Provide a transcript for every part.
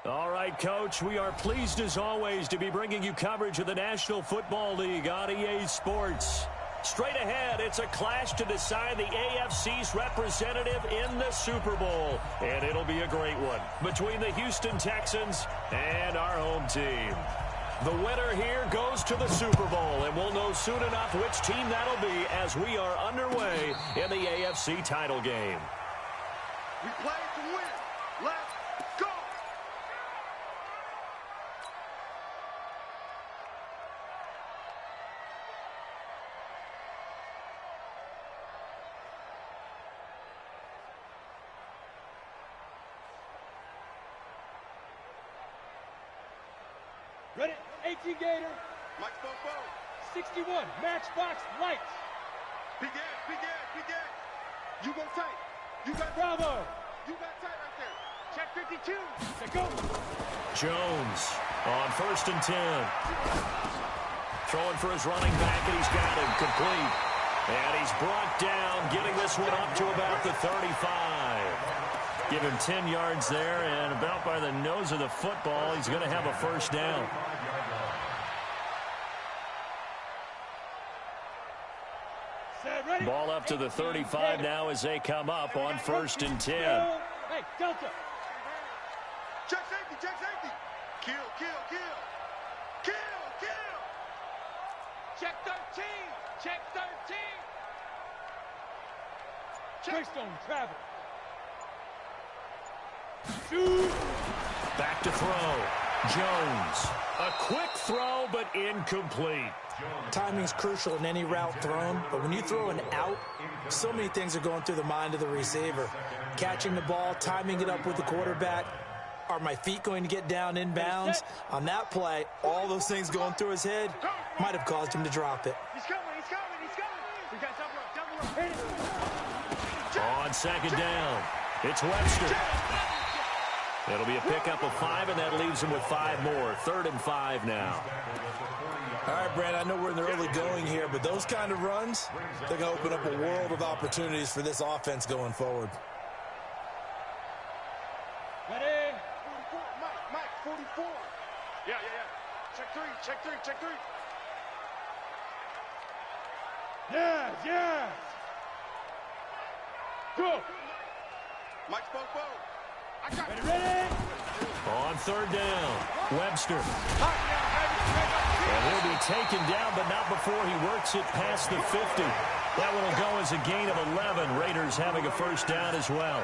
All right, Coach, we are pleased as always to be bringing you coverage of the National Football League on EA Sports. Straight ahead, it's a clash to decide the AFC's representative in the Super Bowl. And it'll be a great one between the Houston Texans and our home team. The winner here goes to the Super Bowl, and we'll know soon enough which team that'll be as we are underway in the AFC title game. We play to win. Let's go! Ready, 18 Gator. Mike Bobo. 61, Matchbox Lights. Begin. You go tight. You got Bravo. You got tight right there. Check 52. Let's go. Jones on 1st and 10. Throwing for his running back, and he's got him complete. And he's brought down, getting this one up to about the 35. Give him 10 yards there, and about by the nose of the football, he's going to have a first down. Ball up to the 35 now as they come up on 1st and 10. Hey, Delta. Check safety. Kill. Check 13. Check 13. Greystone travel. Shoot. Back to throw. Jones. A quick throw, but incomplete. Timing's crucial in any route thrown, but when you throw an out, so many things are going through the mind of the receiver. Catching the ball, timing it up with the quarterback. Are my feet going to get down inbounds? On that play, all those things going through his head might have caused him to drop it. He's coming. We got double up. On 2nd down, it's Webster. It'll be a pickup of 5, and that leaves him with 5 more. 3rd and 5 now. All right, Brad, I know we're in the early going here, but those kind of runs, they're going to open up a world of opportunities for this offense going forward. Ready. 44, Mike, 44. Yeah. Check three. Yes. Go. Mike Bobo. I got it. Ready. On 3rd down, Webster. And he'll be taken down, but not before he works it past the 50. That one will go as a gain of 11. Raiders having a first down as well.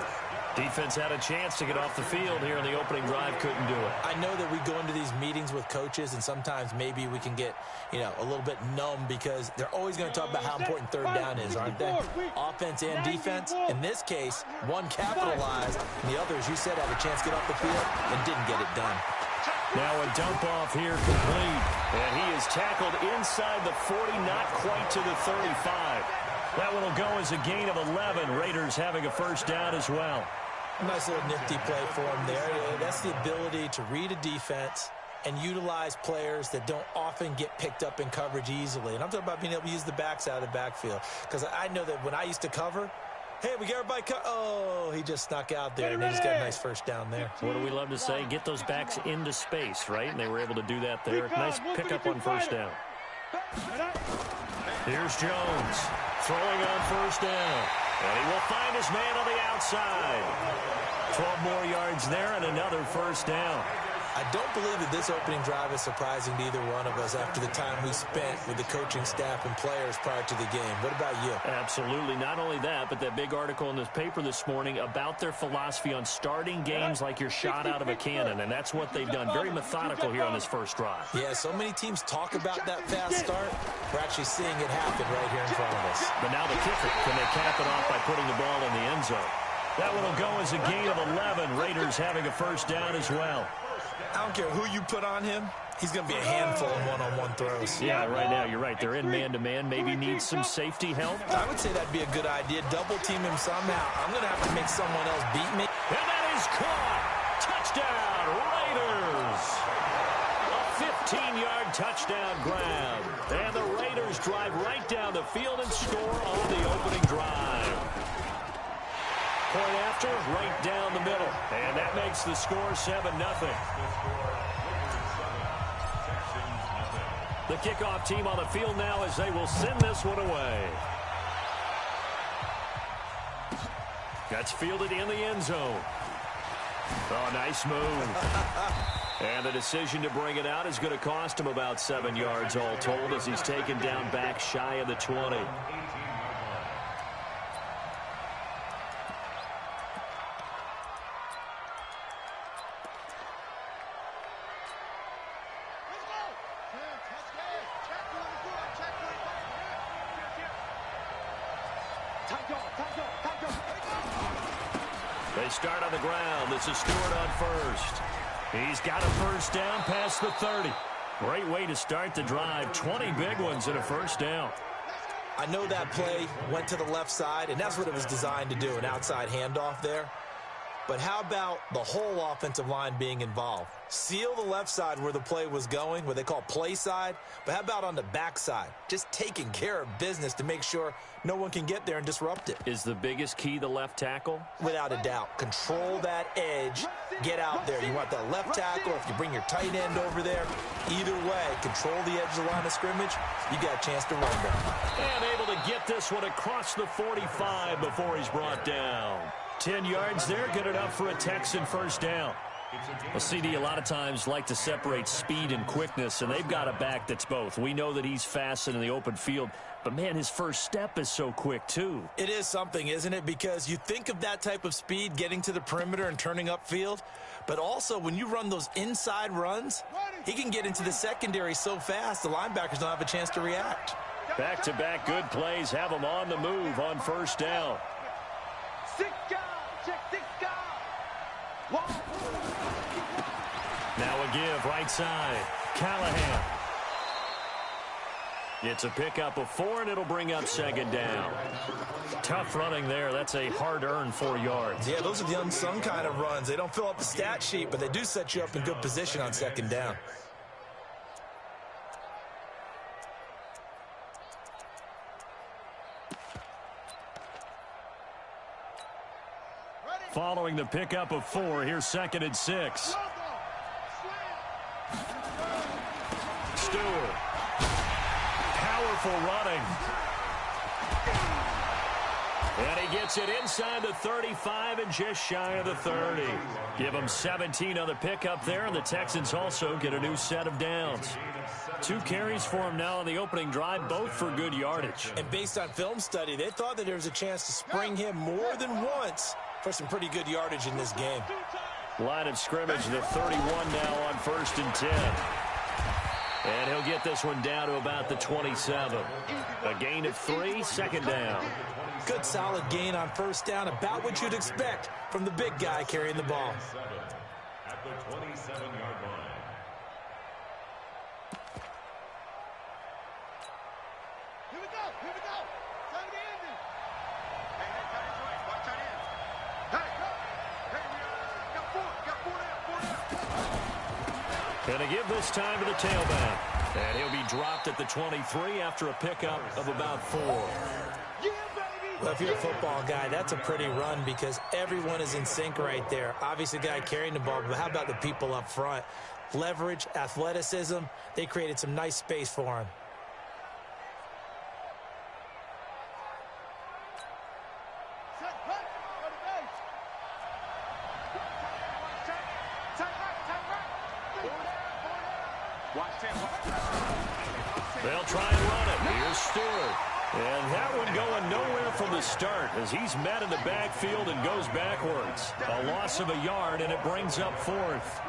Defense had a chance to get off the field here in the opening drive, couldn't do it. I know that we go into these meetings with coaches, and sometimes maybe we can get, a little bit numb because they're always going to talk about how important 3rd down is, aren't they? Offense and defense. In this case, one capitalized, and the other, as you said, had a chance to get off the field and didn't get it done. Now a dump off here complete, and he is tackled inside the 40, not quite to the 35. That one will go as a gain of 11. Raiders having a first down as well. Nice little nifty play for him there. That's the ability to read a defense and utilize players that don't often get picked up in coverage easily. And I'm talking about being able to use the backs out of the backfield. Because I know that when I used to cover, hey, we got everybody oh, he just snuck out there, and they just got a nice first down there. What do we love to say? Get those backs into space, right? And they were able to do that there. Nice pickup on first down. Here's Jones throwing on 1st down. And he will find his man on the outside. 12 more yards there and another first down. I don't believe that this opening drive is surprising to either one of us after the time we spent with the coaching staff and players prior to the game. What about you? Absolutely. Not only that, but that big article in this paper this morning about their philosophy on starting games like you're shot out of a cannon, and that's what they've done. Very methodical here on this first drive. Yeah, so many teams talk about that fast start. We're actually seeing it happen right here in front of us. But now the kicker, can they cap it off by putting the ball in the end zone? That one will go as a gain of 11. Raiders having a first down as well. I don't care who you put on him. He's going to be a handful in one-on-one throws. Yeah, right now, you're right. They're in man-to-man. Maybe needs some safety help. I would say that'd be a good idea. Double team him somehow. I'm going to have to make someone else beat me. And that is caught. Touchdown, Raiders. A 15-yard touchdown grab. And the Raiders drive right down the field and score on the opening drive. Point after, right down the middle. And that makes the score 7-0. The kickoff team on the field now as they will send this one away. That's fielded in the end zone. Oh, nice move. And the decision to bring it out is going to cost him about 7 yards all told as he's taken down back shy of the 20. They start on the ground. This is Stewart on first. He's got a first down past the 30. Great way to start the drive. 20 big ones and a first down. I know that play went to the left side, and that's what it was designed to do, an outside handoff there. But how about the whole offensive line being involved? Seal the left side where the play was going, what they call play side. But how about on the back side? Just taking care of business to make sure no one can get there and disrupt it. Is the biggest key the left tackle? Without a doubt. Control that edge. Get out there. You want that left tackle. If you bring your tight end over there, either way, control the edge of the line of scrimmage. You got a chance to run there. And able to get this one across the 45 before he's brought down. 10 yards there, good enough for a Texan first down. Well, CD a lot of times like to separate speed and quickness, and they've got a back that's both. We know that he's fast in the open field, but, man, his first step is so quick, too. It is something, isn't it? Because you think of that type of speed getting to the perimeter and turning upfield, but also when you run those inside runs, he can get into the secondary so fast the linebackers don't have a chance to react. Back-to-back good plays have him on the move on first down. Now a give right side. Callahan. It's a pickup of 4, and it'll bring up second down. Tough running there. That's a hard-earned 4 yards. Yeah, those are the unsung kind of runs. They don't fill up the stat sheet, but they do set you up in good position on second down. Following the pickup of 4, here's 2nd and 6. Stewart. Powerful running. And he gets it inside the 35 and just shy of the 30. Give him 17 on the pickup there, and the Texans also get a new set of downs. 2 carries for him now on the opening drive, both for good yardage. And based on film study, they thought that there was a chance to spring him more than once for some pretty good yardage in this game. Line of scrimmage, the 31 now on 1st and 10. And he'll get this one down to about the 27. A gain of 3, second down. Good solid gain on first down, about what you'd expect from the big guy carrying the ball. At the 27-yard line. Here we go. Time to end it. Hey, tight end's right. Watch tight end. Hey, we got 4 down. Going to give this time to the tailback. And he'll be dropped at the 23 after a pickup of about 4. Well, if you're a football guy, that's a pretty run because everyone is in sync right there. Obviously, the guy carrying the ball, but how about the people up front? Leverage, athleticism, they created some nice space for him. They'll try and run it. Here's Stewart. And that one going nowhere from the start as he's met in the backfield and goes backwards. A loss of a yard, and it brings up 4th.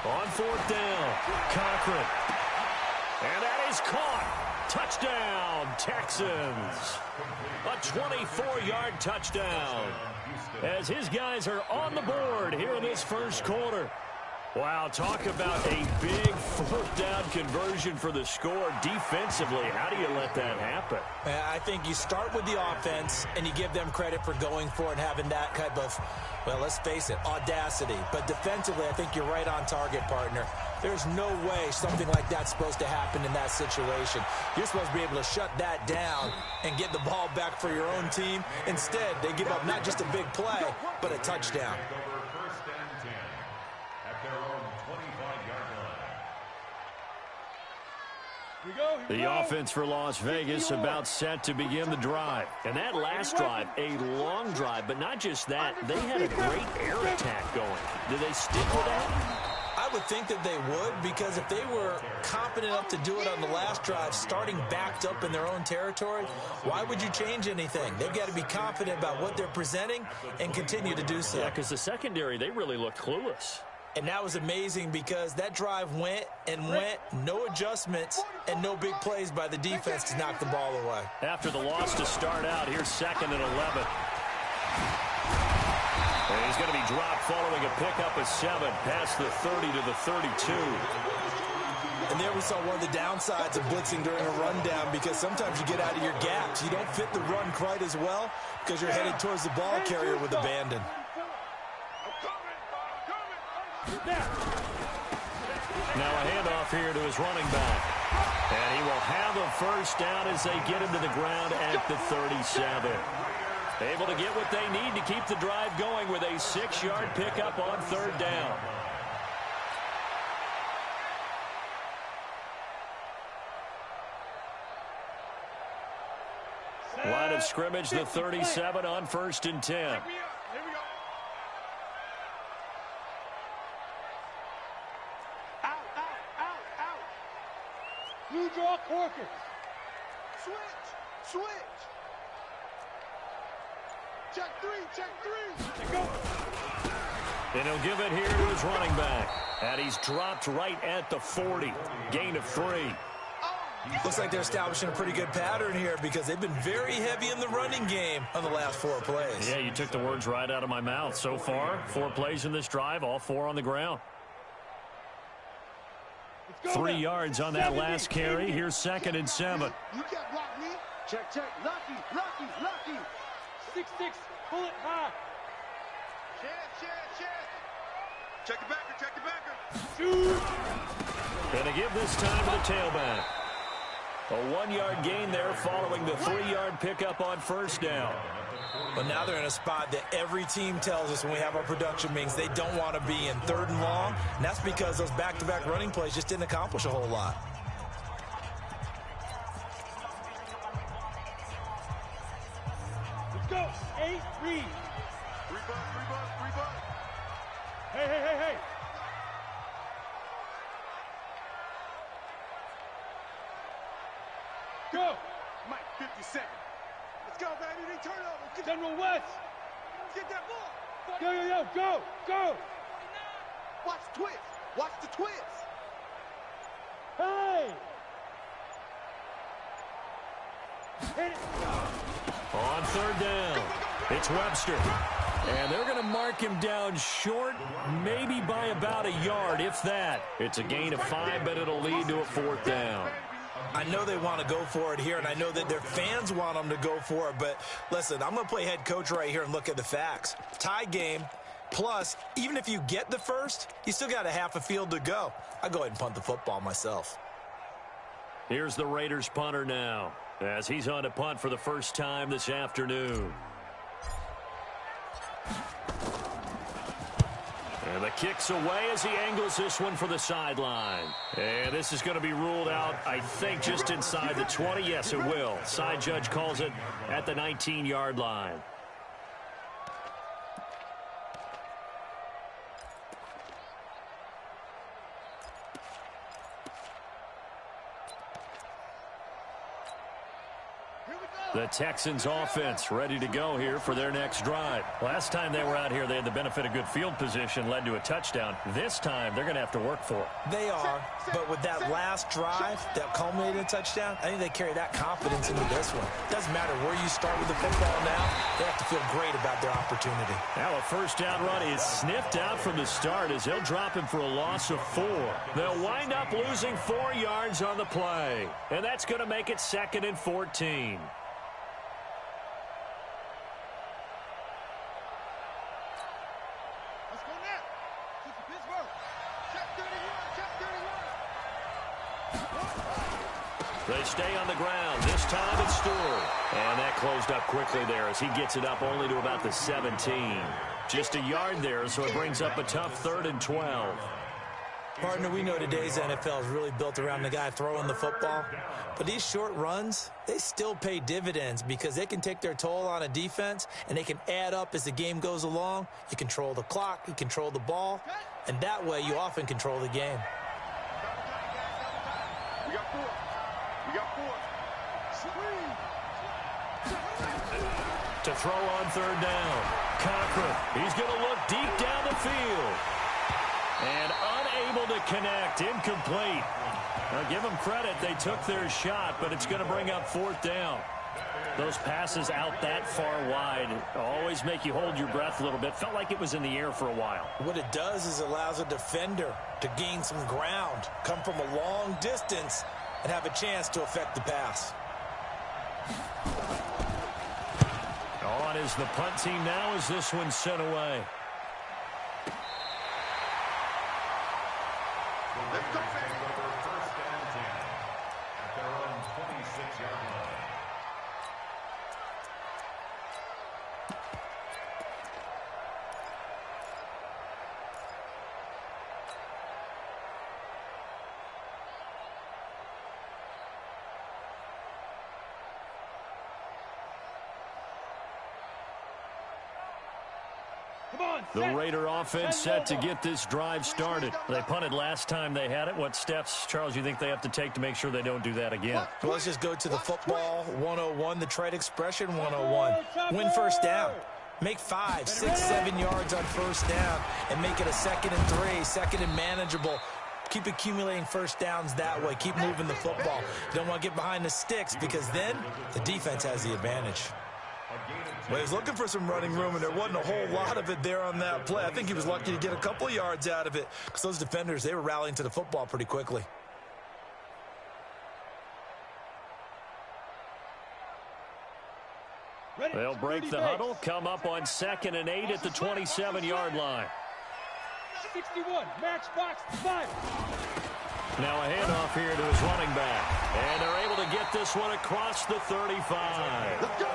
On 4th down, Cochran. And that is caught. Touchdown, Texans. A 24-yard touchdown as his guys are on the board here in this first quarter. Wow, talk about a big fourth down conversion for the score. Defensively, how do you let that happen? I think you start with the offense, and you give them credit for going for it and having that type of, well, let's face it, audacity. But defensively, I think you're right on target, partner. There's no way something like that's supposed to happen in that situation. You're supposed to be able to shut that down and get the ball back for your own team. Instead, they give up not just a big play, but a touchdown. The offense for Las Vegas about set to begin the drive. And that last drive, a long drive, but not just that. They had a great air attack going. Do they stick with that? I would think that they would, because if they were confident enough to do it on the last drive, starting backed up in their own territory, why would you change anything? They've got to be confident about what they're presenting and continue to do so. Yeah, because the secondary, they really looked clueless. And that was amazing because that drive went and went, no adjustments, and no big plays by the defense to knock the ball away. After the loss to start out, here's 2nd and 11. And he's going to be dropped following a pickup of 7 past the 30 to the 32. And there we saw one of the downsides of blitzing during a rundown, because sometimes you get out of your gaps. You don't fit the run quite as well because you're headed towards the ball carrier with abandon. Now a handoff here to his running back. And he will have a first down as they get him to the ground at the 37. Able to get what they need to keep the drive going with a 6-yard pickup on 3rd down. Line of scrimmage, the 37 on 1st and 10. Here we go. Out. Blue draw Corkers. Switch. Check three. Go. And he'll give it here to his running back. And he's dropped right at the 40. Gain of 3. Looks like they're establishing a pretty good pattern here, because they've been very heavy in the running game on the last 4 plays. Yeah, you took the words right out of my mouth. So far, 4 plays in this drive, all 4 on the ground. 3 yards on that last carry. Here's 2nd and 7. You can't block me. Check. Lucky. 6-6. Pull it high. Chance. Check the backer. Shoot. Going to give this time to the tailback. A 1-yard gain there following the 3-yard pickup on 1st down. But now they're in a spot that every team tells us when we have our production meetings they don't want to be in, 3rd and long. And that's because those back-to-back running plays just didn't accomplish a whole lot. Let's go. 8, read. 3 bucks. Hey. Go. Mike, 50 seconds. Let's go, baby. They turn over. General West. Get that ball. Go. Watch the twist. Hey. Hit it. On 3rd down, it's Webster. And they're going to mark him down short, maybe by about a yard, if that. It's a gain of 5, but it'll lead to a 4th down. I know they want to go for it here, and I know that their fans want them to go for it, but listen, I'm going to play head coach right here and look at the facts. Tie game, plus, even if you get the first, you still got a half a field to go. I'll go ahead and punt the football myself. Here's the Raiders punter now, as he's on to punt for the first time this afternoon. And the kick's away as he angles this one for the sideline. And this is going to be ruled out, I think, just inside the 20. Yes, it will. Side judge calls it at the 19-yard line. Here we The Texans offense ready to go here for their next drive. Last time they were out here, they had the benefit of good field position, led to a touchdown. This time, they're going to have to work for it. They are, but with that last drive that culminated in a touchdown, I think they carry that confidence into this one. Doesn't matter where you start with the football now, they have to feel great about their opportunity. Now a first down run is sniffed out from the start as they'll drop him for a loss of 4. They'll wind up losing 4 yards on the play, and that's going to make it 2nd and 14. They stay on the ground. This time it's Stewart. And that closed up quickly there as he gets it up only to about the 17. Just a yard there, so it brings up a tough 3rd and 12. Partner, we know today's NFL is really built around the guy throwing the football. But these short runs, they still pay dividends because they can take their toll on a defense and they can add up as the game goes along. You control the clock, you control the ball, and that way you often control the game. We got 4. We got 4. To throw on 3rd down. Cochran, he's going to look deep down the field. And unable to connect, incomplete. Now, give them credit, they took their shot, but it's going to bring up 4th down. Those passes out that far wide always make you hold your breath a little bit. Felt like it was in the air for a while. What it does is allows a defender to gain some ground, come from a long distance, and have a chance to affect the pass. On is the punt team now as this one's sent away. First and 10 at their own 26-yard line. The Raider offense set to get this drive started. They punted last time they had it. What steps, Charles, you think they have to take to make sure they don't do that again? Well, let's just go to the football 101, the trade expression 101. Win first down. Make 5, 6, 7 yards on first down and make it a 2nd and 3, 2nd and manageable. Keep accumulating first downs that way. Keep moving the football. You don't want to get behind the sticks because then the defense has the advantage. Well, he was looking for some running room, and there wasn't a whole lot of it there on that play. I think he was lucky to get a couple of yards out of it because those defenders, they were rallying to the football pretty quickly. They'll break the huddle, come up on 2nd and 8 at the 27-yard line. 61, matchbox 5. Now a handoff here to his running back. And they're able to get this one across the 35.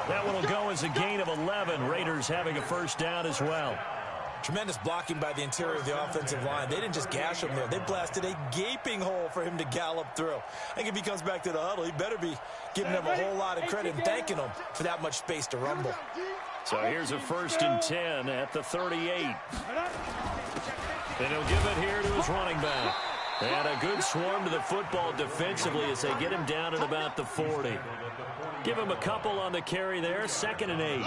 That one will go as a gain of 11. Raiders having a first down as well. Tremendous blocking by the interior of the offensive line. They didn't just gash him there. They blasted a gaping hole for him to gallop through. I think if he comes back to the huddle, he better be giving them a whole lot of credit and thanking them for that much space to rumble. So here's a 1st and 10 at the 38. And he'll give it here to his running back. And a good swarm to the football defensively as they get him down at about the 40. Give him a couple on the carry there, 2nd and 8.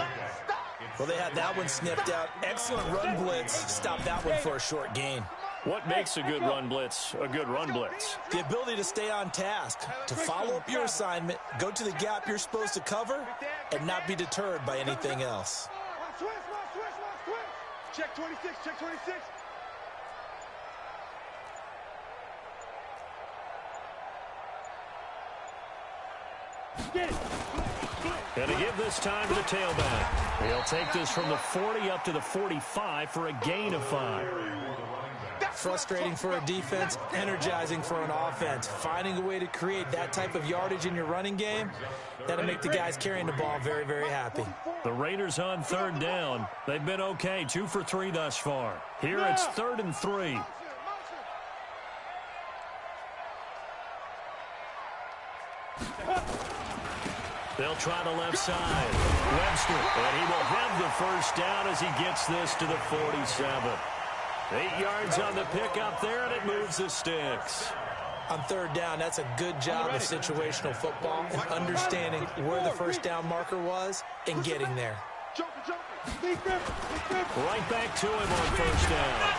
Well, they had that one sniffed out. Excellent run blitz. Stop that one for a short gain. What makes a good run blitz a good run blitz? The ability to stay on task, to follow up your assignment, go to the gap you're supposed to cover, and not be deterred by anything else. Check 26, check 26. And to give this time to the tailback. He'll take this from the 40 up to the 45 for a gain of 5. Frustrating for a defense, energizing for an offense. Finding a way to create that type of yardage in your running game, that'll make the guys carrying the ball very, very happy. The Raiders on 3rd down. They've been okay, 2 for 3 thus far. Here it's 3rd and 3. They'll try the left side. Webster, and he will have the first down as he gets this to the 47. 8 yards on the pickup there, and it moves the sticks. On third down, that's a good job of situational football and understanding where the first down marker was and getting there. Right back to him on first down.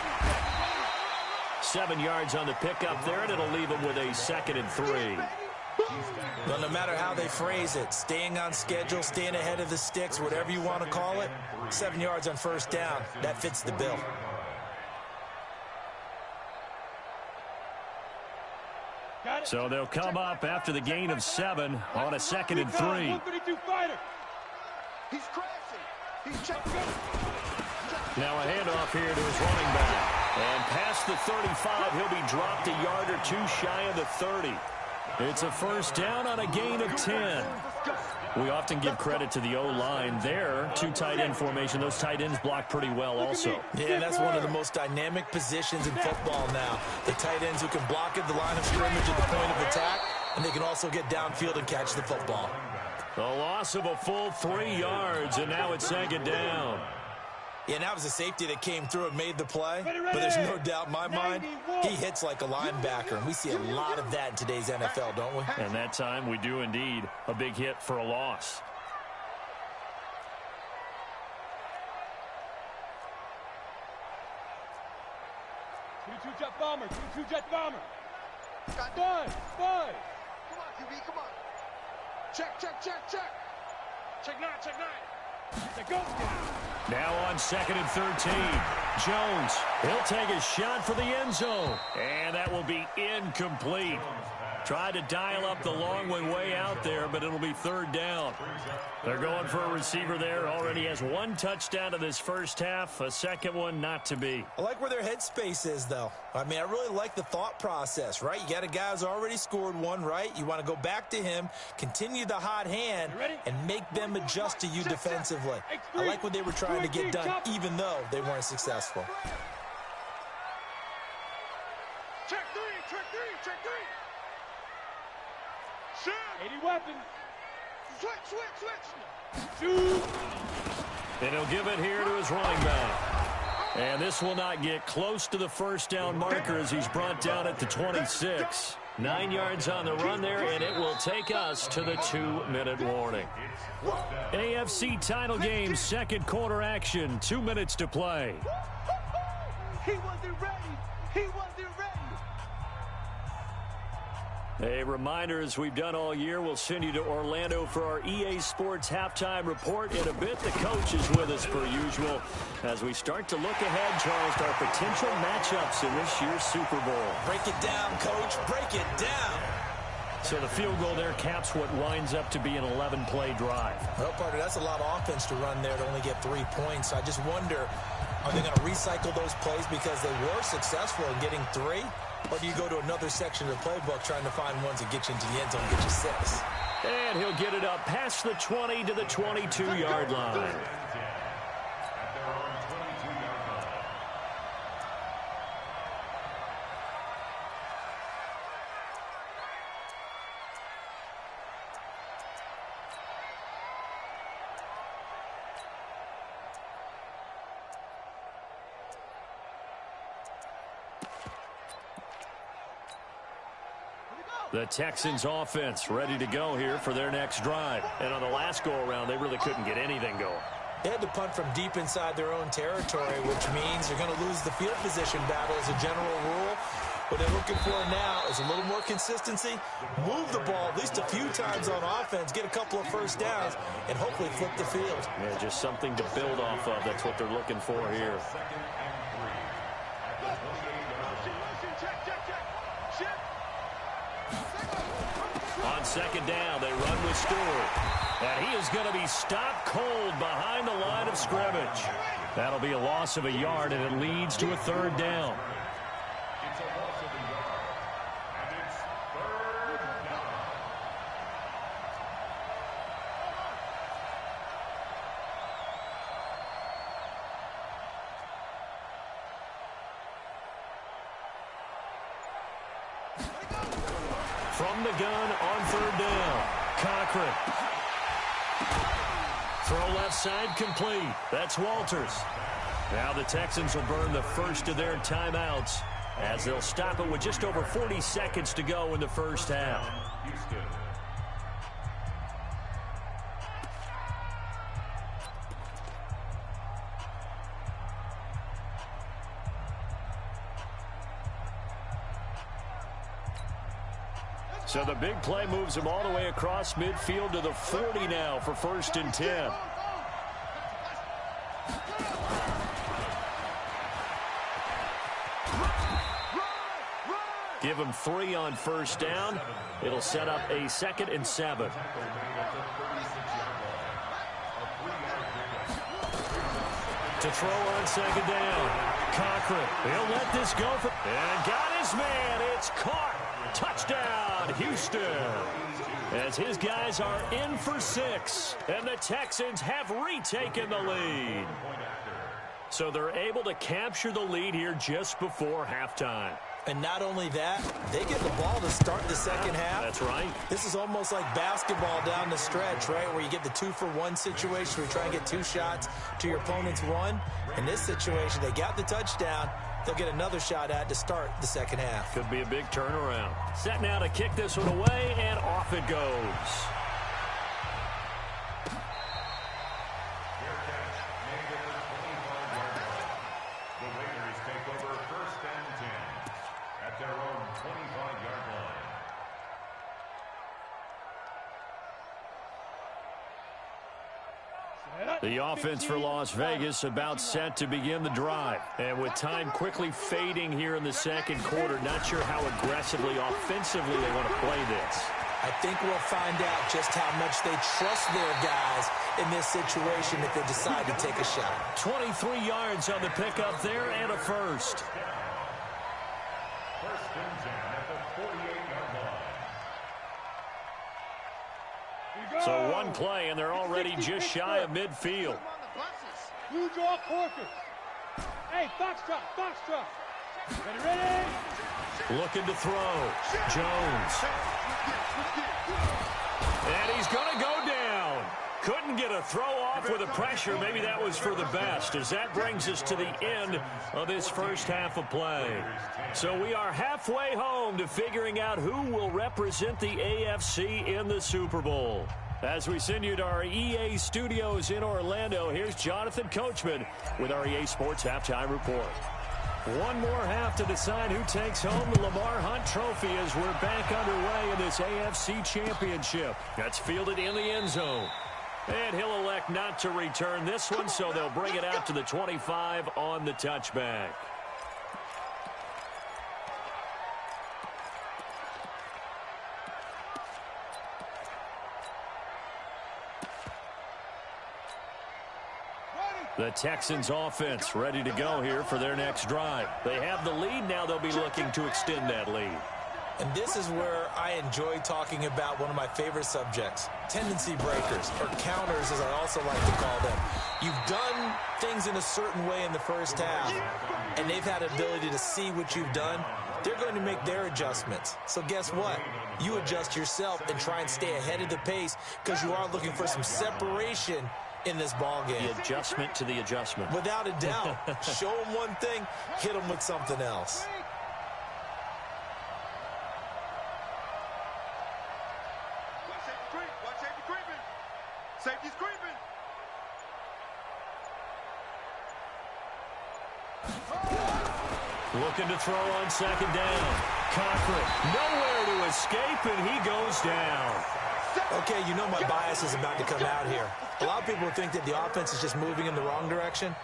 7 yards on the pickup there, and it'll leave him with a 2nd and 3. Well, no matter how they phrase it, staying on schedule, staying ahead of the sticks, whatever you want to call it, 7 yards on first down, that fits the bill. So they'll come up after the gain of 7 on a 2nd and 3. He's crashing. He's checking. Now a handoff here to his running back. And past the 35, he'll be dropped a yard or two shy of the 30. It's a first down on a gain of 10. We often give credit to the O-line there. 2 tight end formation. Those tight ends block pretty well also. Yeah, that's one of the most dynamic positions in football now. The tight ends who can block at the line of scrimmage at the point of attack, and they can also get downfield and catch the football. A loss of a full 3 yards, and now it's 2nd down. Yeah, and that was a safety that came through and made the play. But there's no doubt in my mind, he hits like a linebacker. And we see a lot of that in today's NFL, don't we? And that time we do indeed. A big hit for a loss. Two-jet bomber. Two-jet bomber. 5. Come on, QB, come on. Check. Check 9. Check go. Now on 2nd and 13. Jones, he'll take a shot for the end zone. And that will be incomplete. Tried to dial up the long way out there, but it'll be 3rd down. They're going for a receiver there. Already has 1 touchdown in this first half. A second one not to be. I like where their headspace is, though. I mean, I really like the thought process, right? You got a guy who's already scored 1, right? You want to go back to him, continue the hot hand, and make them adjust to you defensively. I like what they were trying to get done, even though they weren't successful. Check 3. 80 weapon. Switch. And he'll give it here to his running back. And this will not get close to the first down marker as he's brought down at the 26. 9 yards on the run there, and it will take us to the 2-minute warning. AFC title game, 2nd quarter action, 2 minutes to play. He wasn't ready. A reminder, as we've done all year, we'll send you to Orlando for our EA Sports halftime report. In a bit, the coach is with us per usual as we start to look ahead, Charles, to our potential matchups in this year's Super Bowl. Break it down, Coach. Break it down. So the field goal there caps what winds up to be an 11-play drive. Well, partner, that's a lot of offense to run there to only get 3 points. I just wonder, are they going to recycle those plays because they were successful in getting 3? Or do you go to another section of the playbook trying to find ones that get you into the end zone and get you 6? And he'll get it up past the 20 to the 22-yard line. The Texans offense ready to go here for their next drive. And on the last go-around, they really couldn't get anything going. They had to punt from deep inside their own territory, which means they're going to lose the field position battle as a general rule. What they're looking for now is a little more consistency, move the ball at least a few times on offense, get a couple of first downs, and hopefully flip the field. Yeah, just something to build off of. That's what they're looking for here. On 2nd down, they run with Stewart. And he is going to be stopped cold behind the line of scrimmage. That'll be a loss of a yard, and it leads to a 3rd down. It's a loss of a yard, and it's 3rd down. From the gun on 3rd down, Cochran. Throw left side complete. That's Walters. Now the Texans will burn the first of their timeouts. as they'll stop it with just over 40 seconds to go in the first half. Houston. So the big play moves him all the way across midfield to the 40 now for 1st and 10. Give him 3 on 1st down. It'll set up a 2nd and 7. To throw on 2nd down. Cochran, he'll let this go. And got his man. It's caught. Touchdown, Houston. As his guys are in for 6. And the Texans have retaken the lead. So they're able to capture the lead here just before halftime. And not only that, they get the ball to start the second half. That's right. This is almost like basketball down the stretch, right, where you get the 2-for-1 situation where you try and get 2 shots to your opponent's 1. In this situation, they got the touchdown. They'll get another shot at to start the second half. Could be a big turnaround. Set now to kick this one away, and off it goes. The Raiders take over 1st and 10 at their own 25-yard line. The offense for Las Vegas about set to begin the drive. And with time quickly fading here in the second quarter, not sure how aggressively, offensively they want to play this. I think we'll find out just how much they trust their guys in this situation if they decide to take a shot. 23 yards on the pickup there and a 1st. 1st and 10 at the 48-yard line. So one play, and they're already just shy of midfield. Blue draw quarter. Hey, foxtrot, foxtrot. Ready? Looking to throw. Jones. And he's going to go down. Couldn't get a throw off with the pressure. Maybe that was for the best, as that brings us to the end of this first half of play. So we are halfway home to figuring out who will represent the AFC in the Super Bowl. As we send you to our EA studios in Orlando, here's Jonathan Coachman with our EA Sports Halftime Report. One more half to decide who takes home the Lamar Hunt Trophy as we're back underway in this AFC Championship. That's fielded in the end zone. And he'll elect not to return this one, so they'll bring it out to the 25 on the touchback. The Texans offense ready to go here for their next drive. They have the lead. Now they'll be looking to extend that lead. And this is where I enjoy talking about one of my favorite subjects, tendency breakers, or counters as I also like to call them. You've done things in a certain way in the first half, and they've had an ability to see what you've done. They're going to make their adjustments. So guess what? You adjust yourself and try and stay ahead of the pace because you are looking for some separation in this ball game. The adjustment to the adjustment. Without a doubt. Show them one thing, hit them with something else. Watch safety creeping. Safety's creeping. Looking to throw on 2nd down. Cochran nowhere to escape, and he goes down. Okay, you know my bias is about to come out here. A lot of people think that the offense is just moving in the wrong direction.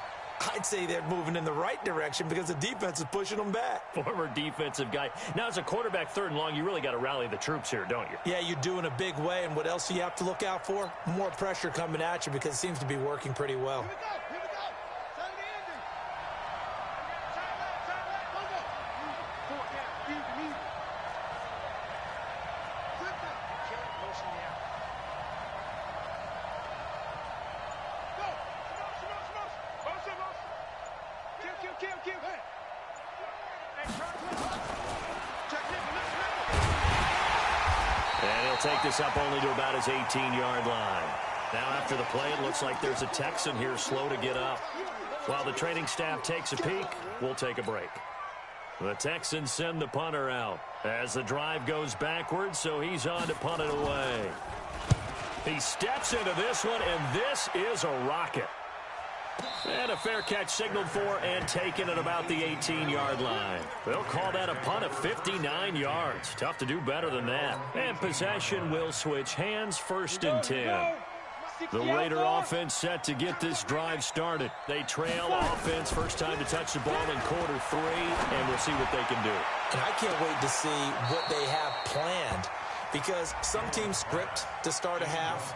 I'd say they're moving in the right direction because the defense is pushing them back. Former defensive guy. Now, as a quarterback 3rd and long, you really got to rally the troops here, don't you? Yeah, you do in a big way. And what else do you have to look out for? More pressure coming at you because it seems to be working pretty well. Here we go. Here we go. Side of the ending. Side left. Go, go. Four down. Easy. Flip it. Kill it. Motion down. Go. Motion. Kill. Hey. And he'll take this up only to about his 18-yard line. Now after the play, it looks like there's a Texan here slow to get up. While the training staff takes a peek, we'll take a break. The Texans send the punter out as the drive goes backwards, so he's on to punt it away. He steps into this one, and this is a rocket. And a fair catch signaled for and taken at about the 18-yard line. They'll call that a punt of 59 yards. Tough to do better than that. And possession will switch hands, 1st and 10. The Raider offense set to get this drive started. They trail offense, first time to touch the ball in quarter 3, and we'll see what they can do. And I can't wait to see what they have planned, because some teams script to start a half.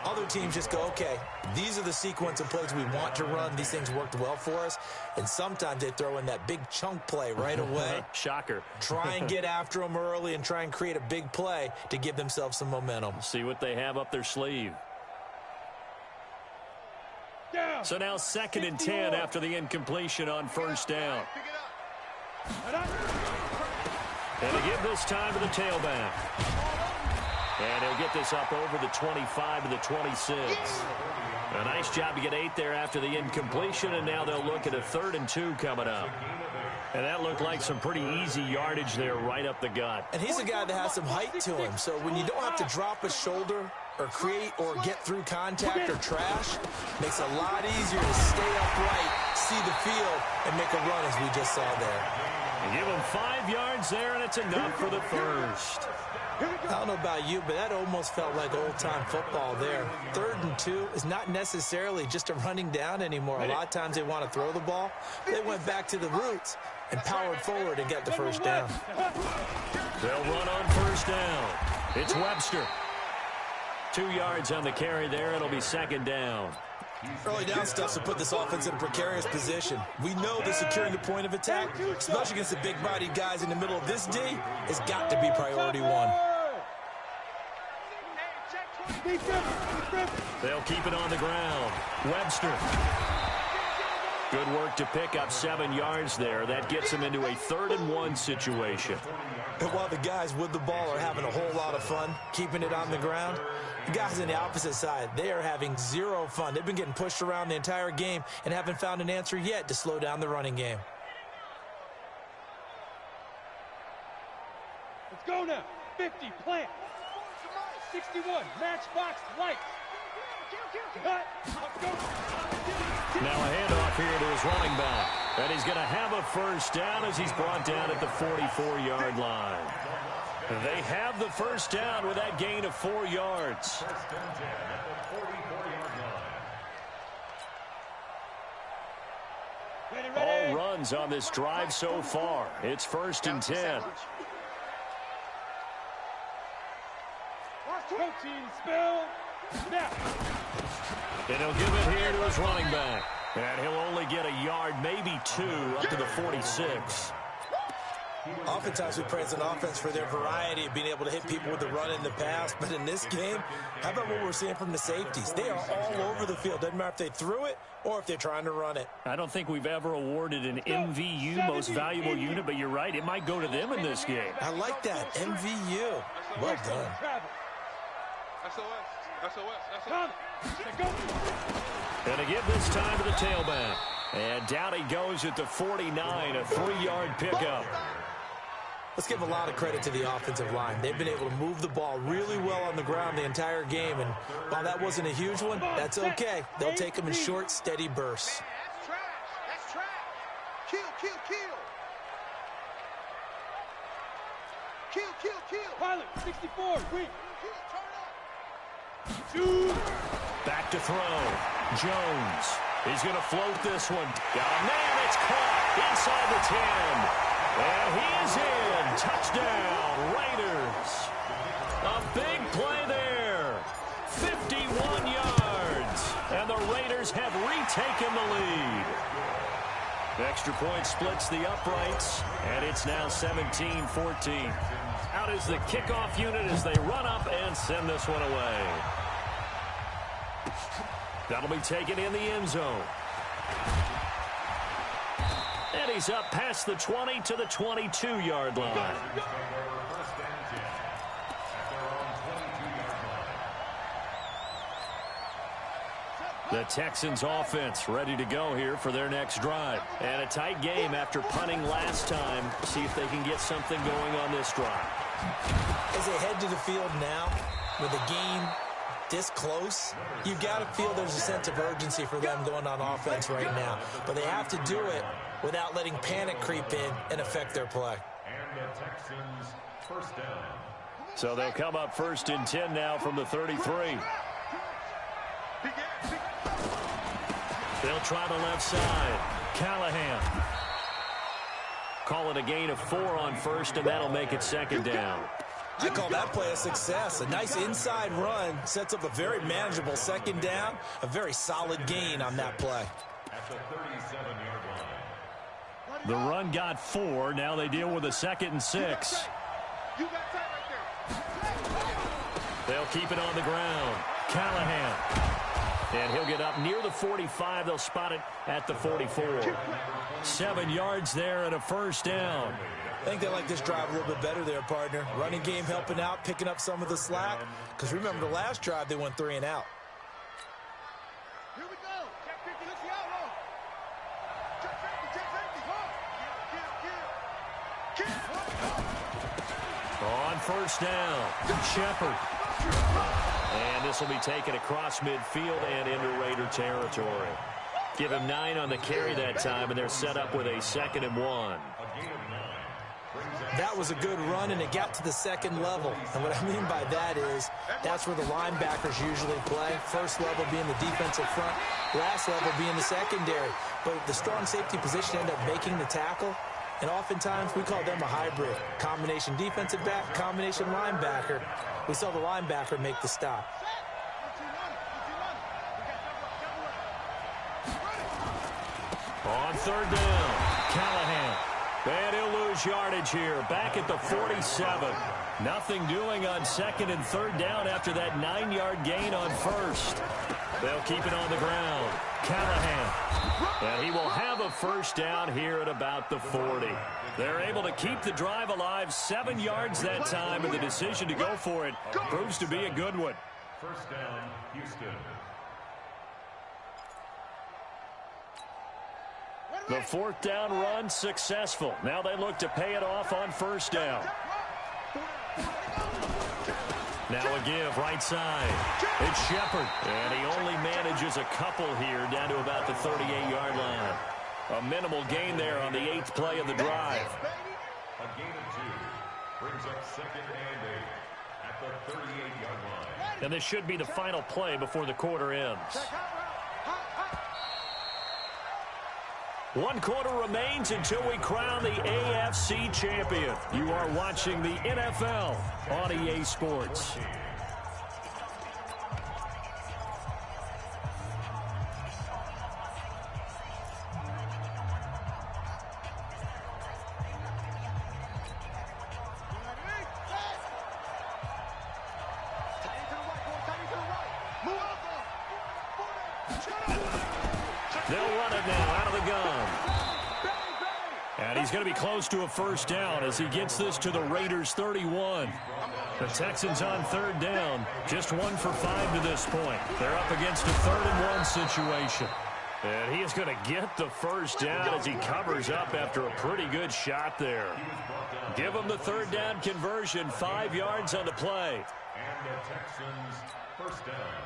Other teams just go, okay, these are the sequence of plays we want to run. These things worked well for us. And sometimes they throw in that big chunk play right away. Shocker. Try and get after them early and try and create a big play to give themselves some momentum. See what they have up their sleeve. So now 2nd and 10 after the incompletion on 1st down. And they give this time to the tailback. And he'll get this up over the 25 to the 26. A nice job to get 8 there after the incompletion, and now they'll look at a 3rd and 2 coming up. And that looked like some pretty easy yardage there right up the gut. And he's a guy that has some height to him, so when you don't have to drop a shoulder or create or get through contact or trash, makes it a lot easier to stay upright, see the field, and make a run as we just saw there. And give him 5 yards there, and it's enough for the first. I don't know about you, but that almost felt like old-time football there. 3rd and 2 is not necessarily just a running down anymore. A lot of times they want to throw the ball. They went back to the roots and powered forward and got the first down. They'll run on 1st down. It's Webster. 2 yards on the carry there. It'll be 2nd down. Early down stuff to put this offense in a precarious position. We know that securing the point of attack, especially against the big-bodied guys in the middle of this D, has got to be priority 1. They'll keep it on the ground. Webster. Good work to pick up 7 yards there. That gets him into a 3rd and 1 situation. And while the guys with the ball are having a whole lot of fun keeping it on the ground, the guys on the opposite side, they are having zero fun. They've been getting pushed around the entire game and haven't found an answer yet to slow down the running game. Let's go now. 50, plant. 61, matchbox, lights. Cut. Let's go. Now a handoff here to his running back. And he's going to have a first down as he's brought down at the 44-yard line. They have the first down with that gain of 4 yards. All runs on this drive so far. It's 1st and 10. Protein spill. Snap. And he'll give it here to his running back. And he'll only get a yard, maybe 2, up to the 46. Oftentimes we praise an offense for their variety of being able to hit people with the run in the pass. But in this game, how about what we're seeing from the safeties? They are all over the field. Doesn't matter if they threw it or if they're trying to run it. I don't think we've ever awarded an MVU, most valuable unit, but you're right. It might go to them in this game. I like that. MVU. Well done. Come. Go. And to give this time to the tailback. And down he goes at the 49, a 3-yard pickup. Let's give a lot of credit to the offensive line. They've been able to move the ball really well on the ground the entire game. And while that wasn't a huge one, that's okay. They'll take them in short, steady bursts. That's trash. That's trash. Kill, kill, kill. Kill, kill, kill. Pilot, 64, weak. Shoot. Back to throw. Jones. He's going to float this one. Oh, man, it's caught inside the 10. And he is in. Touchdown, Raiders. A big play there. 51 yards. And the Raiders have retaken the lead. The extra point splits the uprights, and it's now 17-14. Out is the kickoff unit as they run up and send this one away. That'll be taken in the end zone. And he's up past the 20 to the 22-yard line. The Texans offense ready to go here for their next drive. And a tight game after punting last time. See if they can get something going on this drive. As they head to the field now with a game this close, you've got to feel there's a sense of urgency for them going on offense right now. But they have to do it without letting panic creep in and affect their play. And the Texans first down. So they'll come up 1st and 10 now from the 33. They'll try the left side. Callahan. Call it a gain of 4 on 1st, and that'll make it 2nd down. I call that play a success. A nice inside run sets up a very manageable 2nd down. A very solid gain on that play. At the 37-yard line. The run got 4. Now they deal with a 2nd and 6. They'll keep it on the ground. Callahan. And he'll get up near the 45. They'll spot it at the 44. 7 yards there and a 1st down. I think they like this drive a little bit better there, partner. Running game helping out, picking up some of the slack. Because remember the last drive, they went 3 and out. Here we go. Check 50. Let's see out low. Check 50. Check 50. On 1st down, Shepard. And this will be taken across midfield and into Raider territory. Give him 9 on the carry that time, and they're set up with a 2nd and 1. That was a good run, and it got to the 2nd level. And what I mean by that is that's where the linebackers usually play. First level being the defensive front, last level being the secondary. But the strong safety position ended up making the tackle. And oftentimes we call them a hybrid. Combination defensive back, combination linebacker. We saw the linebacker make the stop. On 3rd down, Callahan. And he'll lose yardage here. Back at the 47. Nothing doing on 2nd and 3rd down after that 9-yard gain on 1st. They'll keep it on the ground. Callahan. And he will have a 1st down here at about the 40. They're able to keep the drive alive. 7 yards that time, and the decision to go for it proves to be a good one. 1st down, Houston. The 4th down run successful. Now they look to pay it off on 1st down. Now a give right side. It's Shepard. And he only manages a couple here down to about the 38-yard line. A minimal gain there on the 8th play of the drive. A gain of 2 brings up 2nd and 8 at the 38-yard line. And this should be the final play before the quarter ends. 1 quarter remains until we crown the AFC champion. You are watching the NFL on EA Sports. They'll run it now out of the gun. And he's going to be close to a 1st down as he gets this to the Raiders 31. The Texans on 3rd down, just 1 for 5 to this point. They're up against a 3rd and 1 situation. And he is going to get the 1st down as he covers up after a pretty good shot there. Give him the 3rd down conversion, 5 yards on the play. And the Texans 1st down.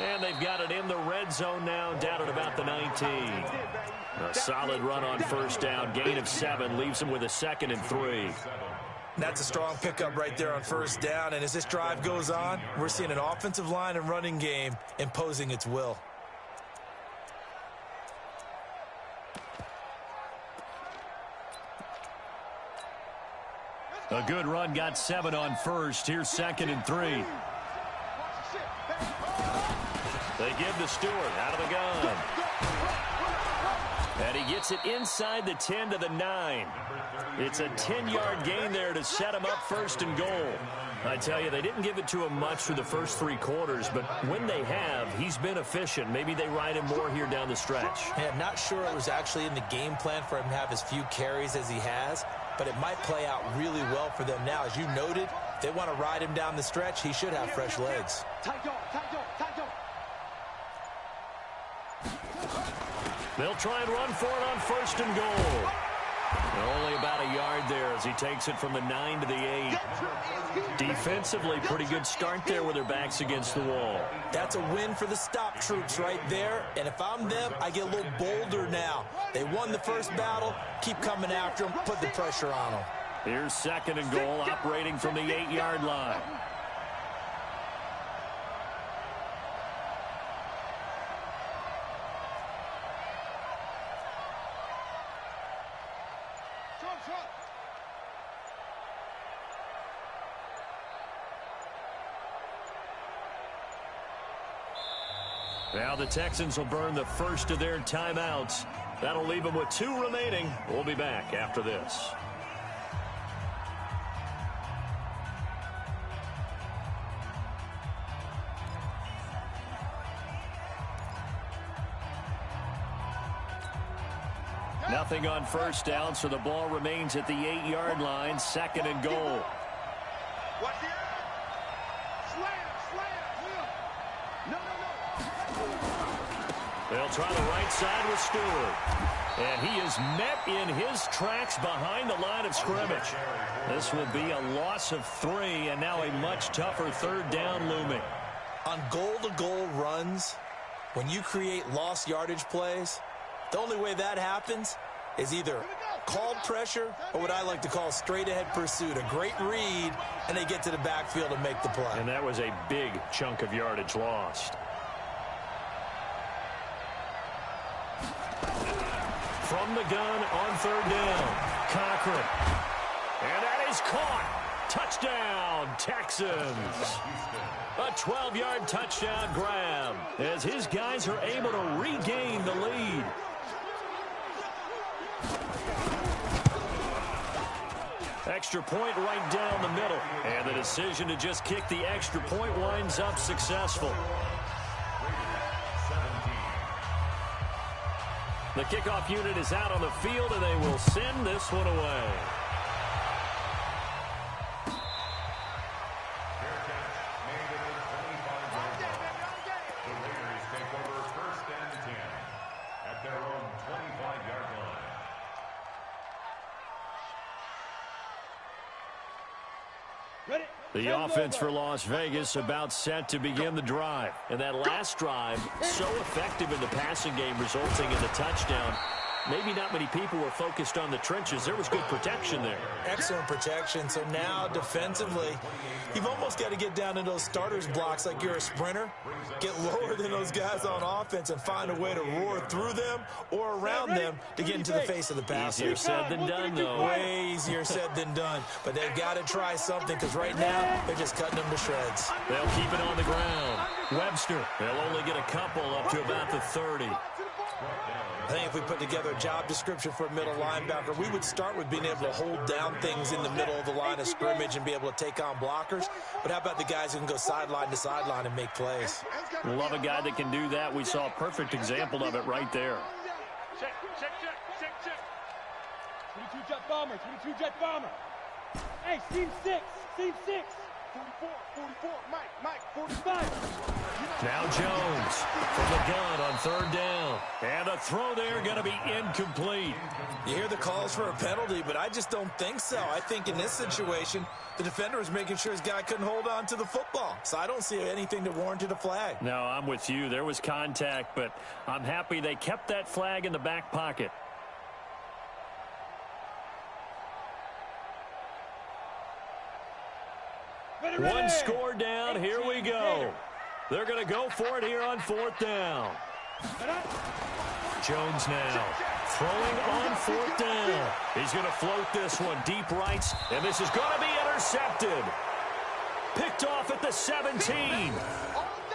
And they've got it in the red zone now, down at about the 19. A solid run on 1st down, gain of 7, leaves them with a 2nd and 3. That's a strong pickup right there on 1st down. And as this drive goes on, we're seeing an offensive line and running game imposing its will. A good run, got 7 on 1st. Here's 2nd and 3. They give to Stewart out of the gun. And he gets it inside the 10 to the 9. It's a 10-yard gain there to set him up first and goal. I tell you, they didn't give it to him much through the first 3 quarters, but when they have, he's been efficient. Maybe they ride him more here down the stretch. Yeah, not sure it was actually in the game plan for him to have as few carries as he has, but it might play out really well for them now. As you noted, if they want to ride him down the stretch, he should have fresh legs. They'll try and run for it on first and goal. Only about a yard there as he takes it from the 9 to the 8. Defensively, pretty good start there with their backs against the wall. That's a win for the stop troops right there. And if I'm them, I get a little bolder now. They won the first battle. Keep coming after them. Put the pressure on them. Here's second and goal, operating from the 8-yard line. Now the Texans will burn the first of their timeouts. That'll leave them with 2 remaining. We'll be back after this. Nothing on first down, so the ball remains at the 8-yard line. Second and goal. They'll try the right side with Stewart. And he is met in his tracks behind the line of scrimmage. This will be a loss of 3, and now a much tougher third down looming. On goal-to-goal runs, when you create lost yardage plays, the only way that happens is either called pressure or what I like to call straight-ahead pursuit. A great read, and they get to the backfield and make the play. And that was a big chunk of yardage lost. From the gun on third down, Cochran. And that is caught. Touchdown, Texans. A 12-yard touchdown grab as his guys are able to regain the lead. Extra point right down the middle. And the decision to just kick the extra point winds up successful. The kickoff unit is out on the field, and they will send this one away. The Raiders take over first and 10 at their own 25-yard line. The offense for Las Vegas about set to begin the drive. And that last drive, so effective in the passing game, resulting in the touchdown. Maybe not many people were focused on the trenches. There was good protection there. Excellent protection. So now defensively, you've almost got to get down in those starters blocks like you're a sprinter. Get lower than those guys on offense and find a way to roar through them or around them to get into the face of the passer. Easier said than done, though. Way easier said than done. But they've got to try something because right now they're just cutting them to shreds. They'll keep it on the ground. Webster, they'll only get a couple up to about the 30. I think if we put together a job description for a middle linebacker, we would start with being able to hold down things in the middle of the line of scrimmage and be able to take on blockers. But how about the guys who can go sideline to sideline and make plays? Love a guy that can do that. We saw a perfect example of it right there. Check. 22 jet bomber, 22 jet bomber. Hey, seam 6. 44, Mike, 45. Now Jones from the gun on third down. And the throw there going to be incomplete. You hear the calls for a penalty, but I just don't think so. I think in this situation, the defender was making sure his guy couldn't hold on to the football. So I don't see anything that warranted a flag. No, I'm with you. There was contact, but I'm happy they kept that flag in the back pocket. One score down. Here we go. They're going to go for it here on fourth down. Jones now throwing on fourth down. He's going to float this one deep right, and this is going to be intercepted. Picked off at the 17.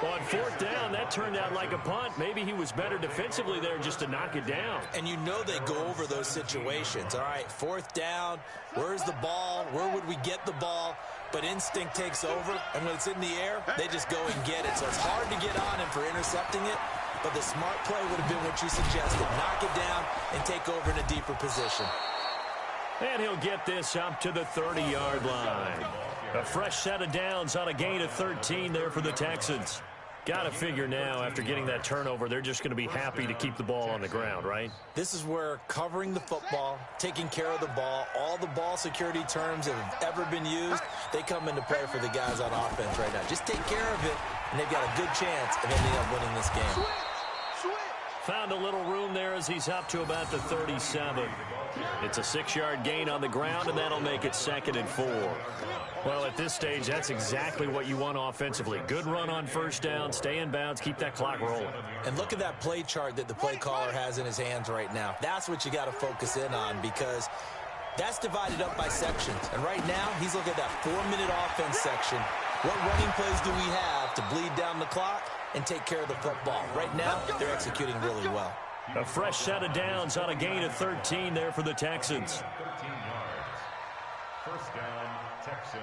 On fourth down, that turned out like a punt. Maybe he was better defensively there just to knock it down. And you know they go over those situations. All right, fourth down, where's the ball? Where would we get the ball? But instinct takes over, and when it's in the air, they just go and get it. So it's hard to get on him for intercepting it, but the smart play would have been what you suggested. Knock it down and take over in a deeper position. And he'll get this up to the 30-yard line. A fresh set of downs on a gain of 13 there for the Texans. Got to figure now, after getting that turnover, they're just going to be happy to keep the ball on the ground, right? This is where covering the football, taking care of the ball, all the ball security terms that have ever been used, they come into play for the guys on offense right now. Just take care of it, and they've got a good chance of ending up winning this game. Found a little room there as he's up to about the 37. It's a 6-yard gain on the ground, and that'll make it 2nd and 4. Well, at this stage, that's exactly what you want offensively. Good run on first down, stay in bounds, keep that clock rolling. And look at that play chart that the play caller has in his hands right now. That's what you got to focus in on, because that's divided up by sections. And right now, he's looking at that 4-minute offense section. What running plays do we have to bleed down the clock and take care of the football? Right now, they're executing really well. A fresh set of downs on a gain of 13 there for the Texans. 13 yards. First down, Texans.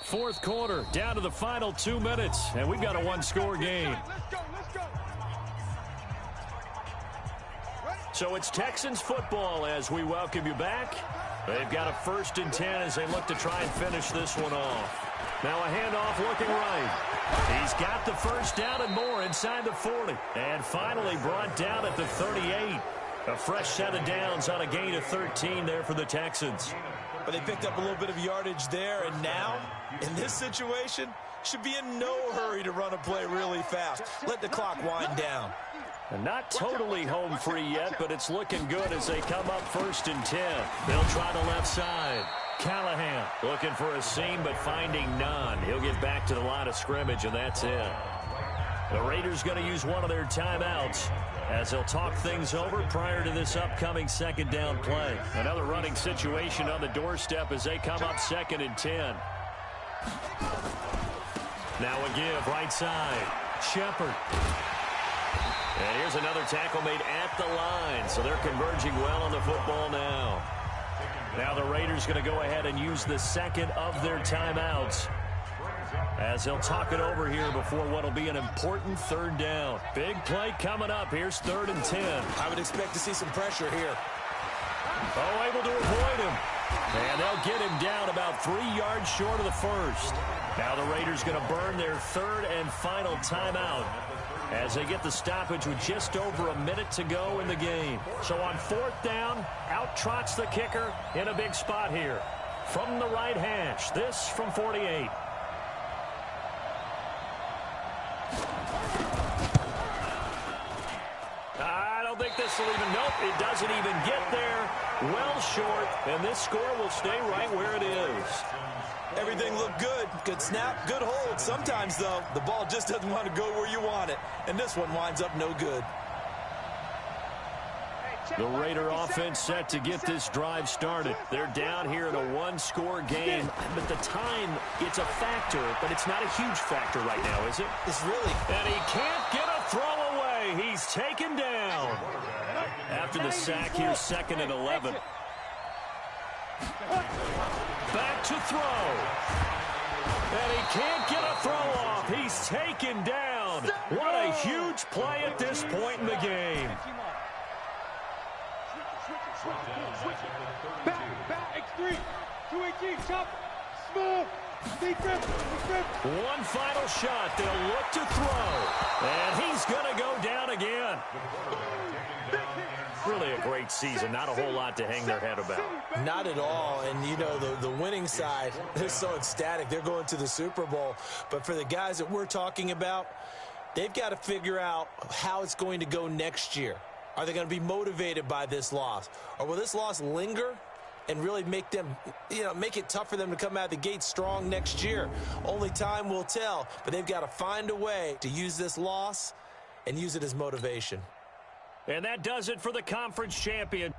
Fourth quarter, down to the final 2 minutes, and we've got a one-score game. So it's Texans football as we welcome you back. They've got a 1st and 10 as they look to try and finish this one off. Now a handoff looking right. He's got the first down and more inside the 40. And finally brought down at the 38. A fresh set of downs on a gain of 13 there for the Texans. But they picked up a little bit of yardage there, and now, in this situation, should be in no hurry to run a play really fast. Let the clock wind down. And not totally home free yet, but it's looking good as they come up 1st and 10. They'll try the left side. Callahan looking for a seam, but finding none. He'll get back to the line of scrimmage, and that's it. The Raiders going to use one of their timeouts as they'll talk things over prior to this upcoming 2nd down play. Another running situation on the doorstep as they come up 2nd and 10. Now a give right side. Shepard. And here's another tackle made at the line, so they're converging well on the football now. Now the Raiders going to go ahead and use the 2nd of their timeouts as they'll talk it over here before what will be an important 3rd down. Big play coming up. Here's 3rd and 10. I would expect to see some pressure here. Oh, able to avoid him. And they'll get him down about 3 yards short of the 1st. Now the Raiders going to burn their 3rd and final timeout as they get the stoppage with just over a minute to go in the game. So on 4th down, out trots the kicker in a big spot here. From the right hash, this from 48. I don't think this will even, nope, it doesn't even get there. Well short, and this score will stay right where it is. Everything looked good. Good snap, good hold. Sometimes, though, the ball just doesn't want to go where you want it. And this one winds up no good. The Raider offense set to get this drive started. They're down here in a one-score game. But the time, it's a factor, but it's not a huge factor right now, is it? It's really. And he can't get a throw away. He's taken down. After the sack, here's 2nd and 11. Back to throw. And he can't get a throw off. He's taken down. What a huge play at this point in the game. Back, X3, 218, chop, smooth, defense. One final shot. They'll look to throw. And he's going to go down again. Really a great season. Not a whole lot to hang their head about. Not at all. And, you know, the winning side, they're so ecstatic. They're going to the Super Bowl. But for the guys that we're talking about, they've got to figure out how it's going to go next year. Are they going to be motivated by this loss? Or will this loss linger and really make them, make it tough for them to come out of the gate strong next year? Only time will tell. But they've got to find a way to use this loss and use it as motivation. And that does it for the conference champion.